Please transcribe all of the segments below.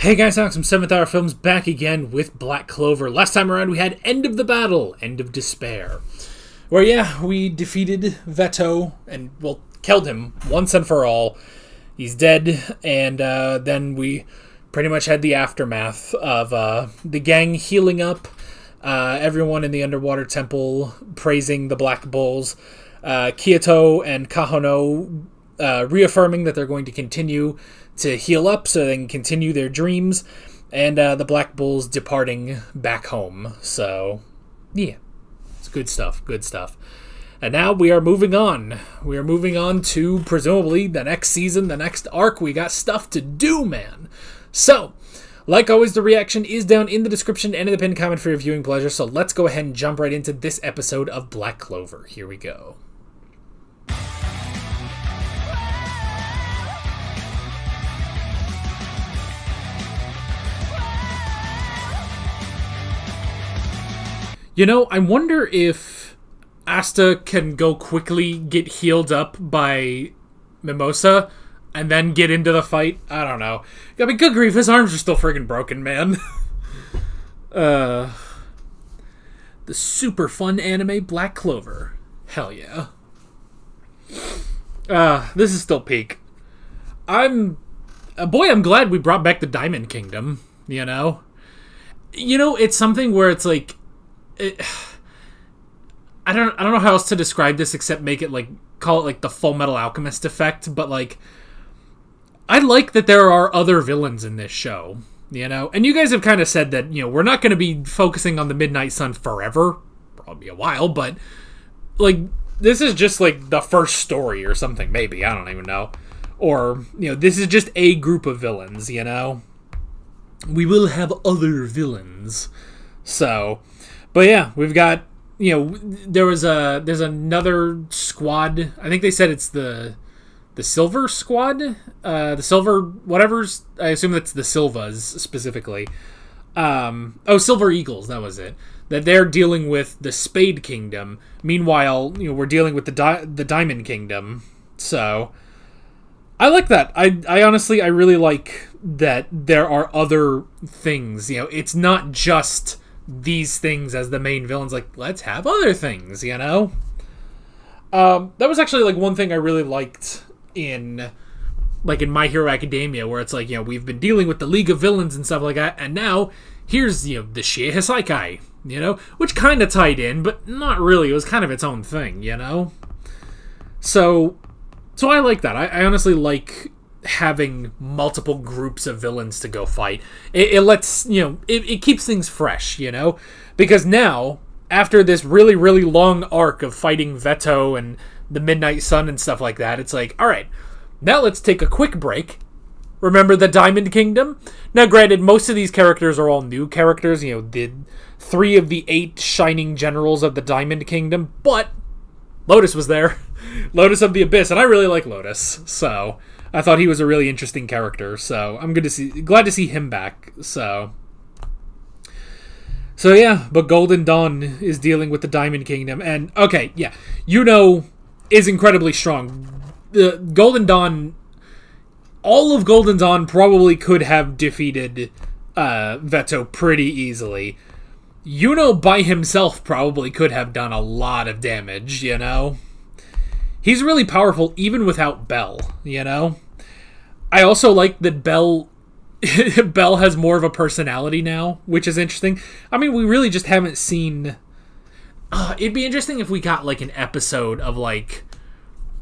Hey guys, Alex from 7th Hour Films back again with Black Clover. Last time around we had End of the Battle, End of Despair. Where we defeated Veto and, well, killed him once and for all. He's dead, and then we pretty much had the aftermath of the gang healing up, everyone in the underwater temple praising the Black Bulls, Kyoto and Kahono reaffirming that they're going to continue to heal up so they can continue their dreams, and the Black Bulls departing back home. So, yeah, it's good stuff, good stuff. And now we are moving on. We are moving on to, presumably, the next season, the next arc. We got stuff to do, man. So, like always, the reaction is down in the description and in the pinned comment for your viewing pleasure, so let's go ahead and jump right into this episode of Black Clover. Here we go. You know, I wonder if Asta can go quickly, get healed up by Mimosa, and then get into the fight. I don't know. I mean, good grief, his arms are still friggin' broken, man. The super fun anime Black Clover. Hell yeah. This is still peak. I'm glad we brought back the Diamond Kingdom, you know? You know, it's something where it's like, I don't know how else to describe this except make it like, call it like the Full Metal Alchemist effect, but like, I like that there are other villains in this show, you know? And you guys have kind of said that, you know, we're not going to be focusing on the Midnight Sun forever, probably a while, but like, this is just like the first story or something, maybe, I don't even know. Or, you know, this is just a group of villains, you know? We will have other villains. So, but yeah, we've got, you know, there's another squad. I think they said it's the Silver Squad, the Silver whatever's. I assume that's the Silvas specifically. Silver Eagles, that was it. That they're dealing with the Spade Kingdom. Meanwhile, you know, we're dealing with the Diamond Kingdom. So, I like that. I honestly, I really like that there are other things. You know, it's not just these things as the main villains. Like, let's have other things, you know? That was actually, like, one thing I really liked in My Hero Academia, where it's like, you know, we've been dealing with the League of Villains and stuff like that, and now here's, you know, the Shie Hisaikai, you know? Which kind of tied in, but not really. It was kind of its own thing, you know? So I like that. I honestly like having multiple groups of villains to go fight. It lets, you know, it keeps things fresh, you know? Because now, after this really, really long arc of fighting Veto and the Midnight Sun and stuff like that, it's like, alright, now let's take a quick break. Remember the Diamond Kingdom? Now, granted, most of these characters are all new characters, you know, the 3 of the 8 shining generals of the Diamond Kingdom, but Lotus was there. Lotus of the Abyss, and I really like Lotus, so I thought he was a really interesting character, so I'm glad to see him back, so yeah, but Golden Dawn is dealing with the Diamond Kingdom, and, okay, yeah, Yuno is incredibly strong. The Golden Dawn, all of Golden Dawn probably could have defeated Veto pretty easily. Yuno by himself probably could have done a lot of damage, you know? He's really powerful even without Bell, you know? I also like that Bell has more of a personality now, which is interesting. I mean, we really just haven't seen... it'd be interesting if we got, like, an episode of, like...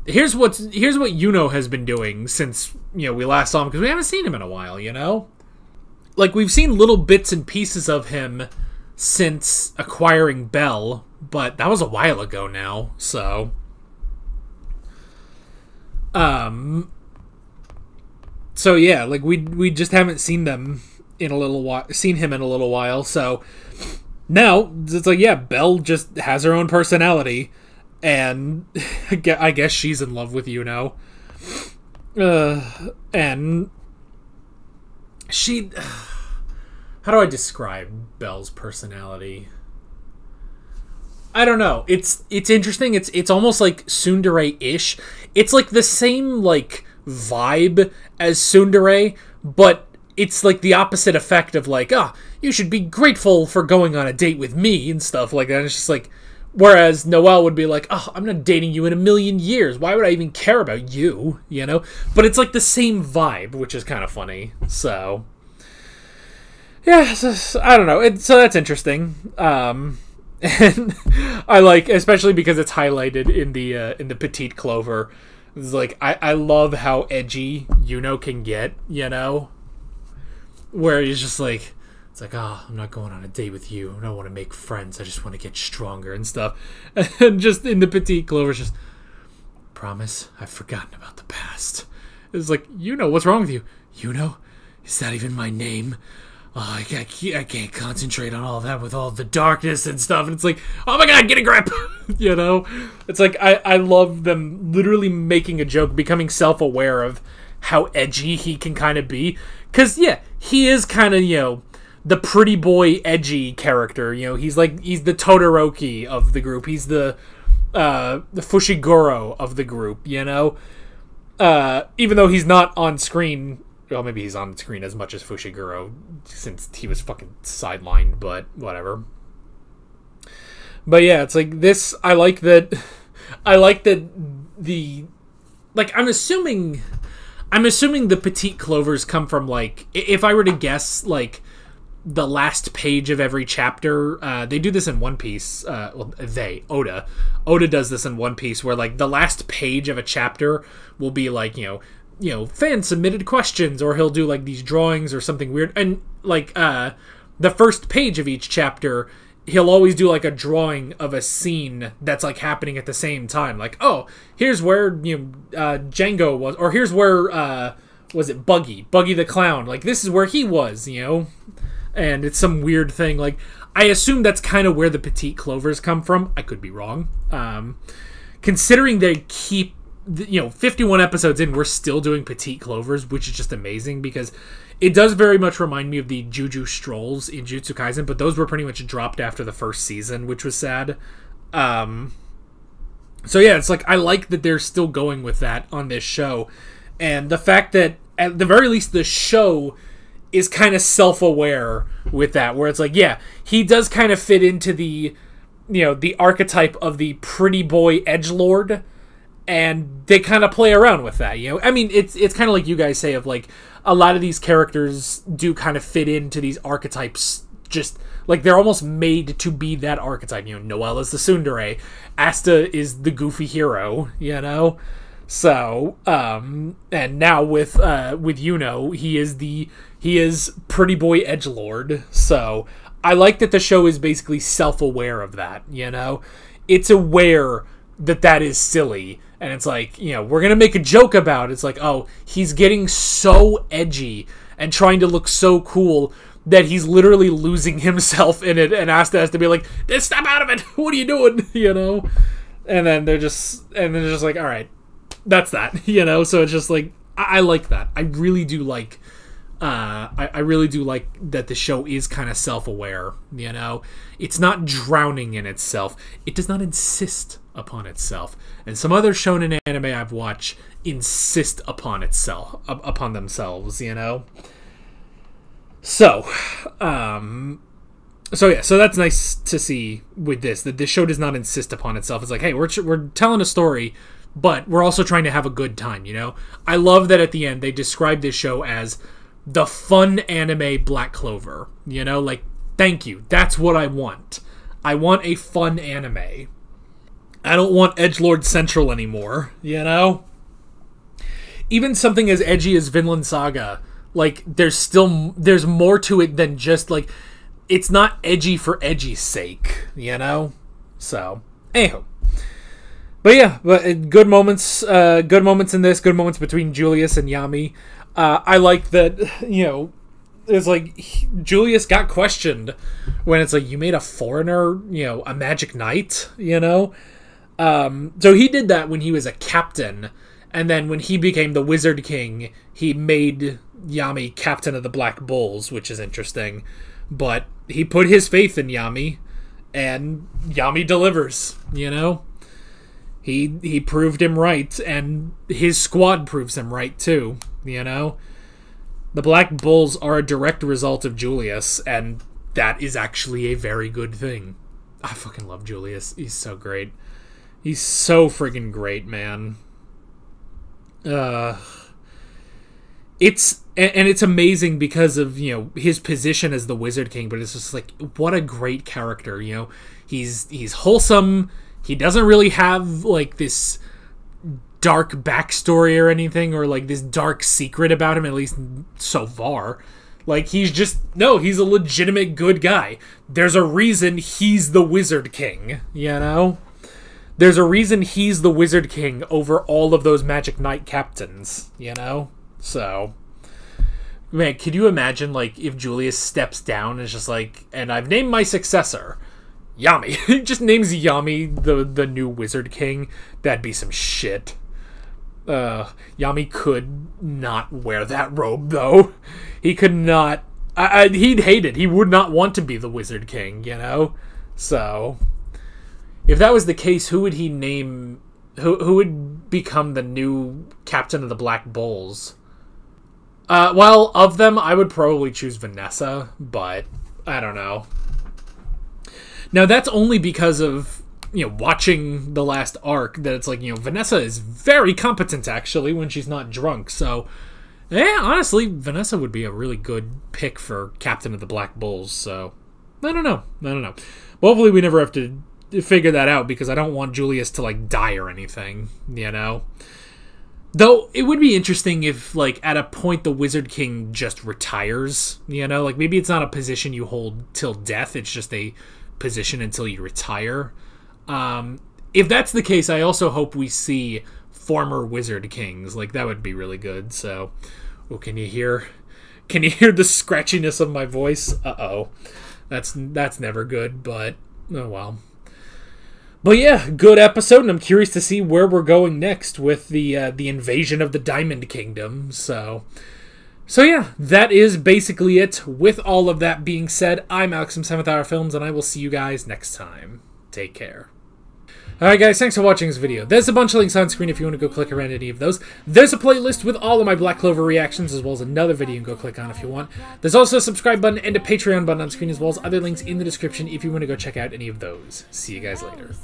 Here's what Yuno has been doing since, you know, we last saw him, because we haven't seen him in a while, you know? Like, we've seen little bits and pieces of him since acquiring Bell, but that was a while ago now, so... So yeah, like we just haven't seen them in a little while, so now it's like, yeah, Belle just has her own personality, and I guess she's in love with Yuno. And she, how do I describe Belle's personality? I don't know. It's interesting. It's almost like tsundere-ish. It's like the same like vibe as tsundere, but it's like the opposite effect of like, oh, you should be grateful for going on a date with me and stuff like that. And it's just like, whereas Noelle would be like, oh, I'm not dating you in a million years. Why would I even care about you? You know? But it's like the same vibe, which is kind of funny. So, yeah, I don't know. So that's interesting. And I like, especially because it's highlighted in the Petite Clover. It's like, I love how edgy Yuno can get, you know? Where he's just like, it's like, oh, I'm not going on a date with you. I don't want to make friends. I just want to get stronger and stuff. And just in the Petite Clover, just, promise, I've forgotten about the past. It's like, Yuno, what's wrong with you? Yuno? Is that even my name? Oh, I can't concentrate on all that with all the darkness and stuff. And it's like, oh my god, get a grip! You know? It's like, I love them literally making a joke, becoming self-aware of how edgy he can kind of be. Because, yeah, he is kind of, you know, the pretty boy edgy character. You know, he's the Todoroki of the group. He's the Fushiguro of the group, you know? Even though he's not on screen. Well, maybe he's on screen as much as Fushiguro, since he was fucking sidelined, but whatever. But yeah, it's like this. I like that the, like, I'm assuming the Petite Clovers come from, like, if I were to guess, like, the last page of every chapter. They do this in One Piece. Oda does this in One Piece, where, like, the last page of a chapter will be like, you know, fan submitted questions, or he'll do like these drawings or something weird. And like the first page of each chapter, he'll always do like a drawing of a scene that's like happening at the same time. Like, oh, here's where, you know, Django was, or here's where was it Buggy the Clown? Like, this is where he was, you know. And it's some weird thing. Like, I assume that's kind of where the Petite Clovers come from. I could be wrong. Considering they keep, you know, 51 episodes in, we're still doing Petite Clovers, which is just amazing, because it does very much remind me of the Juju Strolls in Jujutsu Kaisen, but those were pretty much dropped after the first season, which was sad. So yeah, it's like, I like that they're still going with that on this show, and the fact that at the very least the show is kind of self-aware with that, where it's like, yeah, he does kind of fit into the, you know, the archetype of the pretty boy edgelord. And they kind of play around with that, you know? I mean, it's kind of like you guys say, of like, a lot of these characters do kind of fit into these archetypes, just like they're almost made to be that archetype. You know, Noelle is the tsundere, Asta is the goofy hero, you know? So, and now with Yuno, he is pretty boy edgelord. So, I like that the show is basically self-aware of that, you know? It's aware that is silly. And it's like, you know, we're going to make a joke about it. It's like, oh, he's getting so edgy and trying to look so cool that he's literally losing himself in it. And Asta has to be like, step out of it. What are you doing? You know? And then they're just like, all right, that's that. You know? So it's just like, I like that. I really do like, I really do like that the show is kind of self-aware, you know? It's not drowning in itself. It does not insist upon itself. And some other shonen anime I've watched insist upon themselves, you know? So, so that's nice to see with this, that this show does not insist upon itself. It's like, hey, we're telling a story, but we're also trying to have a good time, you know? I love that at the end they describe this show as the fun anime Black Clover, you know? Like, thank you. That's what I want. I want a fun anime. I don't want Edgelord Central anymore, you know? Even something as edgy as Vinland Saga, like, there's more to it than just, like, it's not edgy for edgy's sake, you know? So, anywho. But yeah, good moments in this, good moments between Julius and Yami. I like that, you know, it's like, Julius got questioned when it's like, you made a foreigner, you know, a magic knight, you know? So he did that when he was a captain, and then when he became the Wizard King, he made Yami captain of the Black Bulls, which is interesting. But he put his faith in Yami, and Yami delivers, you know? He proved him right, and his squad proves him right too, you know? The Black Bulls are a direct result of Julius, and that is actually a very good thing. I fucking love Julius. He's so great. He's so friggin' great, man. It's amazing because of, you know, his position as the Wizard King, but it's just like, what a great character, you know. He's wholesome. He doesn't really have like this dark backstory or anything, or like this dark secret about him, at least so far. Like, he's a legitimate good guy. There's a reason he's the Wizard King, you know? There's a reason he's the Wizard King over all of those Magic Knight captains, you know? So, man, could you imagine, like, if Julius steps down and is just like, and I've named my successor Yami. He just names Yami the new Wizard King. That'd be some shit. Yami could not wear that robe, though. He could not. He'd hate it. He would not want to be the Wizard King, you know? So, if that was the case, who would he name? Who would become the new captain of the Black Bulls? Well, of them, I would probably choose Vanessa, but I don't know. Now, that's only because of, you know, watching the last arc, that it's like, you know, Vanessa is very competent, actually, when she's not drunk. So, yeah, honestly, Vanessa would be a really good pick for captain of the Black Bulls. So, I don't know. Well, hopefully we never have to figure that out, because I don't want Julius to, like, die or anything, you know? Though, it would be interesting if, like, at a point the Wizard King just retires, you know? Like, maybe it's not a position you hold till death, it's just a position until you retire. If that's the case, I also hope we see former Wizard Kings. Like, that would be really good. So, oh, can you hear the scratchiness of my voice? Uh-oh. That's never good, but oh well. But yeah, good episode, and I'm curious to see where we're going next with the invasion of the Diamond Kingdom. So yeah, that is basically it. With all of that being said, I'm Alex from 7th Hour Films, and I will see you guys next time. Take care. Alright guys, thanks for watching this video. There's a bunch of links on screen if you want to go click around any of those. There's a playlist with all of my Black Clover reactions, as well as another video you can go click on if you want. There's also a subscribe button and a Patreon button on screen, as well as other links in the description if you want to go check out any of those. See you guys later.